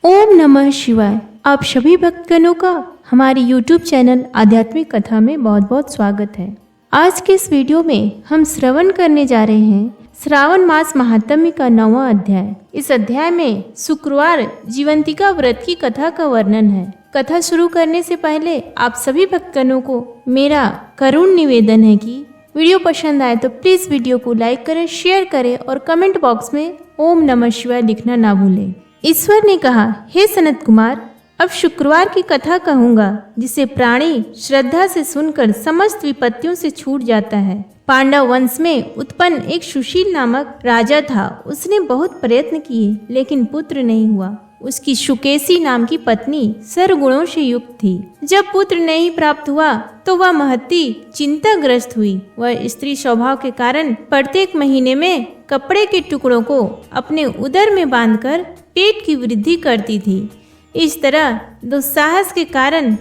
ओम नमः शिवाय। आप सभी भक्तगणों का हमारे YouTube चैनल आध्यात्मिक कथा में बहुत बहुत स्वागत है। आज के इस वीडियो में हम श्रवण करने जा रहे हैं श्रावण मास महात्म्य का 9वां अध्याय। इस अध्याय में शुक्रवार जीवंतिका व्रत की कथा का वर्णन है। कथा शुरू करने से पहले आप सभी भक्तगणों को मेरा करुण निवेदन है कि वीडियो पसंद आए तो प्लीज वीडियो को लाइक करें, शेयर करें और कमेंट बॉक्स में ओम नमः शिवाय लिखना ना भूलें। ईश्वर ने कहा, हे सनत कुमार, अब शुक्रवार की कथा कहूंगा जिसे प्राणी श्रद्धा से सुनकर समस्त विपत्तियों से छूट जाता है। पांडव वंश में उत्पन्न एक सुशील नामक राजा था। उसने बहुत प्रयत्न किए लेकिन पुत्र नहीं हुआ। उसकी सुकेशी नाम की पत्नी सर्वगुणों से युक्त थी। जब पुत्र नहीं प्राप्त हुआ तो वह महती चिंताग्रस्त हुई। वह स्त्री स्वभाव के कारण प्रत्येक महीने में कपड़े के टुकड़ों को अपने उदर में बांधकर पेट की वृद्धि करती थी। इस तरह दुस्साहस के कारण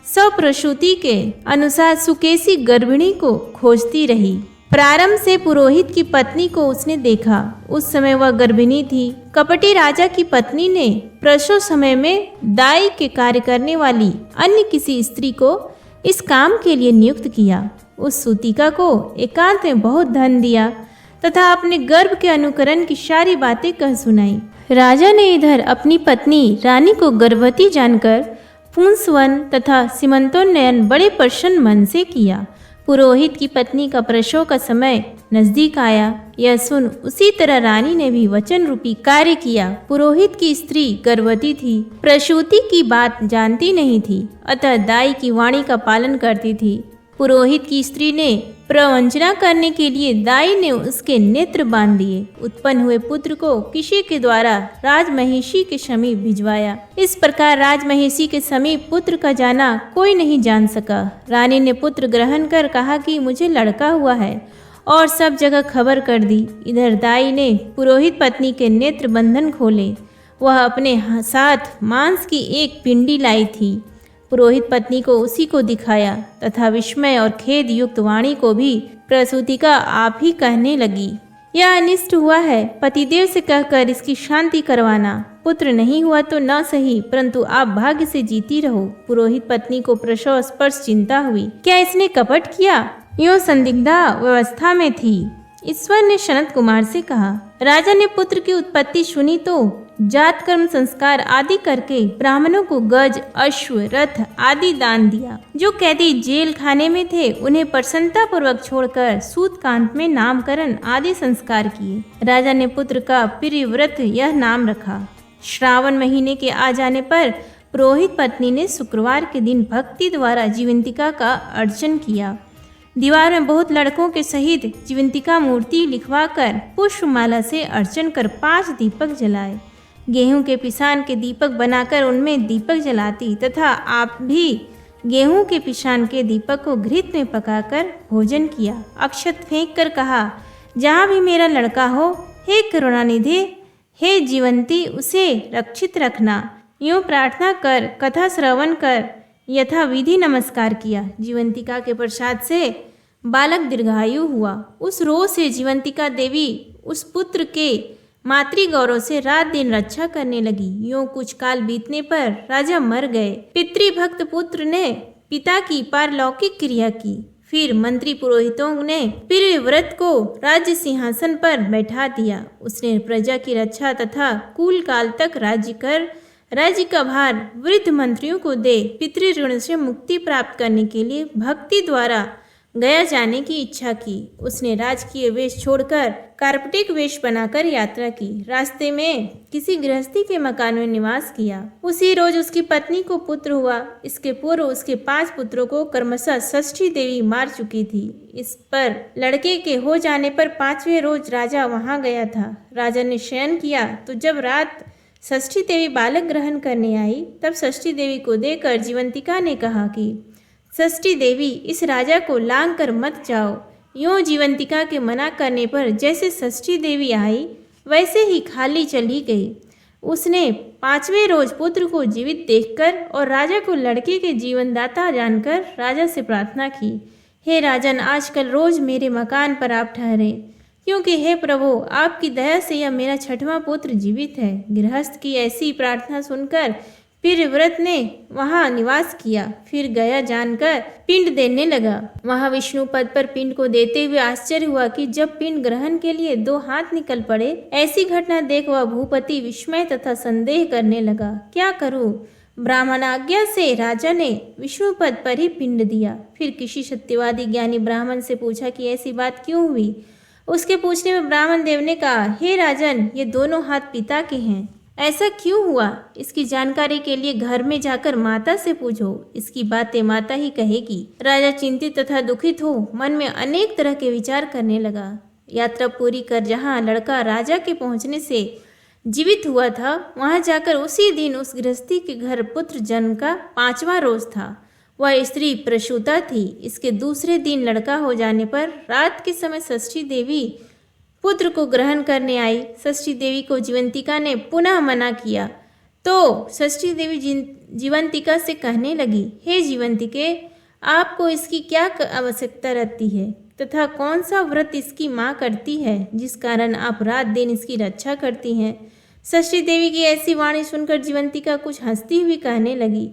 स्वप्रसूति के अनुसार सुकेशी गर्भिणी को खोजती रही। प्रारंभ से पुरोहित की पत्नी को उसने देखा। उस समय वह गर्भिणी थी। कपटी राजा की पत्नी ने प्रसव समय में दाई के कार्य करने वाली अन्य किसी स्त्री को इस काम के लिए नियुक्त किया। उस सूतिका को एकांत में बहुत धन दिया तथा अपने गर्भ के अनुकरण की सारी बातें कह सुनाई। राजा ने इधर अपनी पत्नी रानी को गर्भवती जानकर पुंसवन तथा सीमंतोन्नयन बड़े प्रसन्न मन से किया। पुरोहित की पत्नी का प्रसव का समय नजदीक आया। यह सुन उसी तरह रानी ने भी वचन रूपी कार्य किया। पुरोहित की स्त्री गर्भवती थी, प्रसूति की बात जानती नहीं थी, अतः दाई की वाणी का पालन करती थी। पुरोहित की स्त्री ने प्रवंचना करने के लिए दाई ने उसके नेत्र बांध दिए। उत्पन्न हुए पुत्र को किसी के द्वारा राजमहिषी के समीप भिजवाया। इस प्रकार राजमहिषी के समीप पुत्र का जाना कोई नहीं जान सका। रानी ने पुत्र ग्रहण कर कहा कि मुझे लड़का हुआ है और सब जगह खबर कर दी। इधर दाई ने पुरोहित पत्नी के नेत्र बंधन खोले। वह अपने साथ मांस की एक पिंडी लाई थी। पुरोहित पत्नी को उसी को दिखाया तथा विस्मय और खेद युक्त वाणी को भी प्रसूतिका आप ही कहने लगी, यह अनिष्ट हुआ है, पतिदेव से कहकर इसकी शांति करवाना। पुत्र नहीं हुआ तो न सही, परंतु आप भाग्य से जीती रहो। पुरोहित पत्नी को प्रसव स्पर्श चिंता हुई। क्या इसने कपट किया? यूं संदिग्धा अवस्था में थी। ईश्वर ने सनत कुमार से कहा, राजा ने पुत्र की उत्पत्ति सुनी तो जात कर्म संस्कार आदि करके ब्राह्मणों को गज, अश्व, रथ आदि दान दिया। जो कैदी जेल खाने में थे उन्हें प्रसन्नता पूर्वक छोड़कर सूतकांत में नामकरण आदि संस्कार किए। राजा ने पुत्र का प्रियव्रत यह नाम रखा। श्रावण महीने के आ जाने पर पुरोहित पत्नी ने शुक्रवार के दिन भक्ति द्वारा जीवंतिका का अर्चन किया। दीवार में बहुत लड़कों के सहित जीवंतिका मूर्ति लिखवाकर पुष्पमाला से अर्चन कर 5 दीपक जलाए। गेहूं के पिसान के दीपक बनाकर उनमें दीपक जलाती तथा आप भी गेहूं के पिसान के दीपक को घृत में पकाकर भोजन किया। अक्षत फेंक कर कहा, जहाँ भी मेरा लड़का हो, हे करुणानिधि, हे जीवंती, उसे रक्षित रखना। यूं प्रार्थना कर कथा श्रवण कर यथा विधि नमस्कार किया। जीवंतिका के प्रसाद से बालक दीर्घायु हुआ। उस रोज से जीवंतिका देवी उस पुत्र के मातृ गौरव से रात दिन रक्षा करने लगी। यूं कुछ काल बीतने पर राजा मर गए। पितृभक्त पुत्र ने पिता की पारलौकिक क्रिया की। फिर मंत्री पुरोहितों ने प्रियव्रत को राज्य सिंहासन पर बैठा दिया। उसने प्रजा की रक्षा तथा कुल काल तक राज्य का भार वृद्ध मंत्रियों को दे पितृऋण से मुक्ति प्राप्त करने के लिए भक्ति द्वारा गया जाने की इच्छा की। उसने राजकीय वेश छोड़कर कार्पटिक वेश बनाकर यात्रा की। रास्ते में किसी गृहस्थी के मकान में निवास किया। उसी रोज उसकी पत्नी को पुत्र हुआ। इसके पूर्व उसके 5 पुत्रों को क्रमशः षष्ठी देवी मार चुकी थी। इस पर लड़के के हो जाने पर 5वें रोज राजा वहां गया था। राजा ने शयन किया तो जब रात षष्ठी देवी बालक ग्रहण करने आई तब षष्ठी देवी को देकर जीवंतिका ने कहा कि षष्ठी देवी, इस राजा को लांग कर मत जाओ। यूं जीवंतिका के मना करने पर जैसे षष्ठी देवी आई वैसे ही खाली चली गई। उसने 5वें रोज पुत्र को जीवित देखकर और राजा को लड़के के जीवनदाता जानकर राजा से प्रार्थना की, हे राजन, आजकल रोज मेरे मकान पर आप ठहरे। क्योंकि हे प्रभु, आपकी दया से यह मेरा छठवां पुत्र जीवित है। गृहस्थ की ऐसी प्रार्थना सुनकर फिर व्रत ने वहां निवास किया। फिर गया जानकर पिंड देने लगा। वहां विष्णु पद पर पिंड को देते हुए आश्चर्य हुआ कि जब पिंड ग्रहण के लिए 2 हाथ निकल पड़े। ऐसी घटना देख वह भूपति विस्मय तथा संदेह करने लगा। क्या करूं? ब्राह्मण आज्ञा से राजा ने विष्णु पद पर ही पिंड दिया। फिर किसी सत्यवादी ज्ञानी ब्राह्मण से पूछा कि ऐसी बात क्यों हुई। उसके पूछने में ब्राह्मण देव ने कहा, हे राजन, ये दोनों हाथ पिता के हैं। ऐसा क्यों हुआ? इसकी जानकारी के लिए घर में जाकर माता से पूछो। इसकी बातें माता ही कहेगी। राजा चिंतित तथा दुखित हो मन में अनेक तरह के विचार करने लगा। यात्रा पूरी कर जहाँ लड़का राजा के पहुँचने से जीवित हुआ था, वहां जाकर उसी दिन उस गृहस्थी के घर पुत्र जन्म का 5वां रोज था। वह स्त्री प्रसूता थी। इसके दूसरे दिन लड़का हो जाने पर रात के समय षष्ठी देवी पुत्र को ग्रहण करने आई। षष्ठी देवी को जीवंतिका ने पुनः मना किया तो षष्ठी देवी जीवंतिका से कहने लगी, हे जीवंतिके, आपको इसकी क्या आवश्यकता रहती है तथा कौन सा व्रत इसकी माँ करती है जिस कारण आप रात दिन इसकी रक्षा करती हैं। षष्ठी देवी की ऐसी वाणी सुनकर जीवंतिका कुछ हंसती हुई कहने लगी,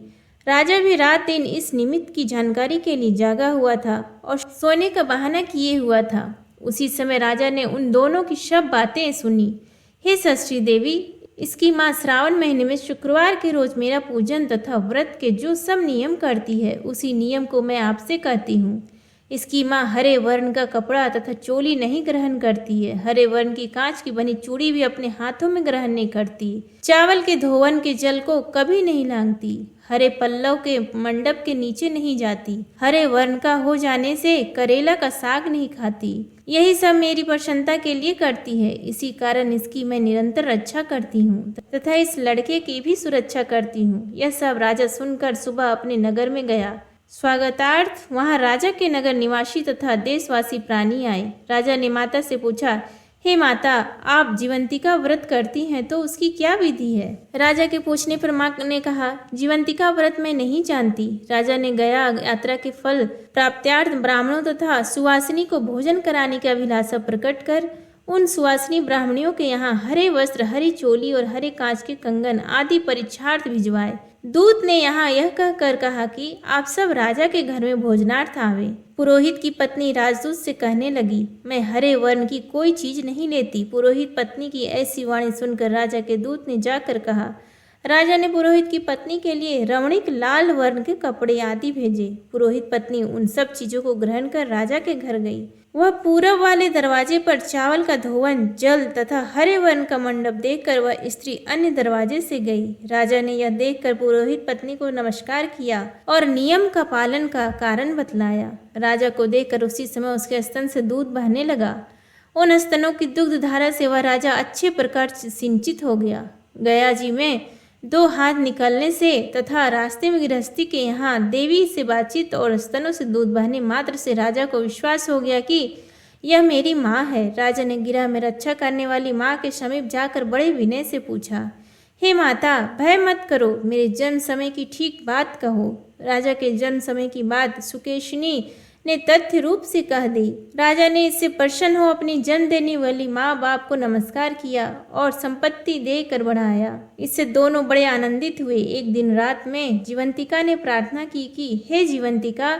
राजा भी रात दिन इस निमित्त की जानकारी के लिए जागा हुआ था और सोने का बहाना किए हुआ था। उसी समय राजा ने उन दोनों की सब बातें सुनी। हे षष्ठी देवी, इसकी माँ श्रावण महीने में शुक्रवार के रोज मेरा पूजन तथा व्रत के जो सब नियम करती है, उसी नियम को मैं आपसे कहती हूँ। इसकी माँ हरे वर्ण का कपड़ा तथा चोली नहीं ग्रहण करती है। हरे वर्ण की कांच की बनी चूड़ी भी अपने हाथों में ग्रहण नहीं करती। चावल के धोवन के जल को कभी नहीं लांघती। हरे पल्लव के मंडप के नीचे नहीं जाती। हरे वर्ण का हो जाने से करेला का साग नहीं खाती। यही सब मेरी प्रसन्नता के लिए करती है। इसी कारण इसकी मैं निरंतर रक्षा करती हूँ तथा इस लड़के की भी सुरक्षा करती हूँ। यह सब राजा सुनकर सुबह अपने नगर में गया। स्वागतार्थ वहां राजा के नगर निवासी तथा देशवासी प्राणी आए। राजा ने माता से पूछा, हे माता, आप जीवंतिका व्रत करती हैं तो उसकी क्या विधि है? राजा के पूछने पर माँ ने कहा, जीवंतिका व्रत मैं नहीं जानती। राजा ने गया यात्रा के फल प्राप्त्यार्थ ब्राह्मणों तथा सुवासिनी को भोजन कराने की अभिलाषा प्रकट कर उन सुवासिनी ब्राह्मणियों के यहाँ हरे वस्त्र, हरी चोली और हरे कांच के कंगन आदि परीक्षार्थ भिजवाए। दूत ने यहाँ यह कहकर कहा कि आप सब राजा के घर में भोजनार्थ आवे। पुरोहित की पत्नी राजदूत से कहने लगी, मैं हरे वर्ण की कोई चीज नहीं लेती। पुरोहित पत्नी की ऐसी वाणी सुनकर राजा के दूत ने जाकर कहा। राजा ने पुरोहित की पत्नी के लिए रमणीक लाल वर्ण के कपड़े आदि भेजे। पुरोहित पत्नी उन सब चीजों को ग्रहण कर राजा के घर गई। वह पूरब वाले दरवाजे पर चावल का धोवन, जल तथा हरे वर्ण का मंडप देखकर वह स्त्री अन्य दरवाजे से गई। राजा ने यह देखकर पुरोहित पत्नी को नमस्कार किया और नियम का पालन का कारण बतलाया। राजा को देखकर उसी समय उसके स्तन से दूध बहने लगा। उन स्तनों की दुग्ध धारा से वह राजा अच्छे प्रकार सिंचित हो गया। गया जी में 2 हाथ निकलने से तथा रास्ते में गृहस्थी के यहाँ देवी से बातचीत और स्तनों से दूध बहने मात्र से राजा को विश्वास हो गया कि यह मेरी माँ है। राजा ने गिरह में रक्षा करने वाली माँ के समीप जाकर बड़े विनय से पूछा, हे माता, भय मत करो, मेरे जन्म समय की ठीक बात कहो। राजा के जन्म समय की बात सुकेशिनी ने तथ्य रूप से कह दी। राजा ने इससे प्रसन्न हो अपनी जन्म देने वाली माँ बाप को नमस्कार किया और संपत्ति देकर बढ़ाया। इससे दोनों बड़े आनंदित हुए। एक दिन रात में जीवंतिका ने प्रार्थना की कि हे जीवंतिका,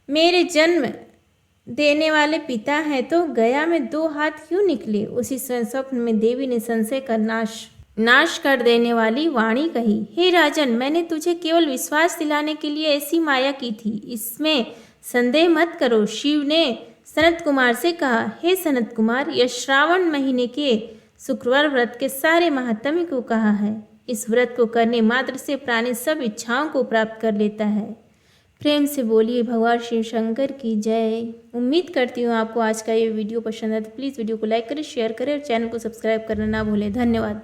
मेरे जन्म देने वाले पिता हैं तो गया में 2 हाथ क्यों निकले? उसी स्वप्न में देवी ने संशय का नाश कर देने वाली वाणी कही, हे राजन, मैंने तुझे केवल विश्वास दिलाने के लिए ऐसी माया की थी, इसमें संदेह मत करो। शिव ने सनत कुमार से कहा, हे सनत कुमार, यह श्रावण महीने के शुक्रवार व्रत के सारे महात्म्य को कहा है। इस व्रत को करने मात्र से प्राणी सब इच्छाओं को प्राप्त कर लेता है। प्रेम से बोलिए भगवान शिव शंकर की जय। उम्मीद करती हूँ आपको आज का ये वीडियो पसंद आए तो प्लीज़ वीडियो को लाइक करें, शेयर करें और चैनल को सब्सक्राइब करना ना भूलें। धन्यवाद।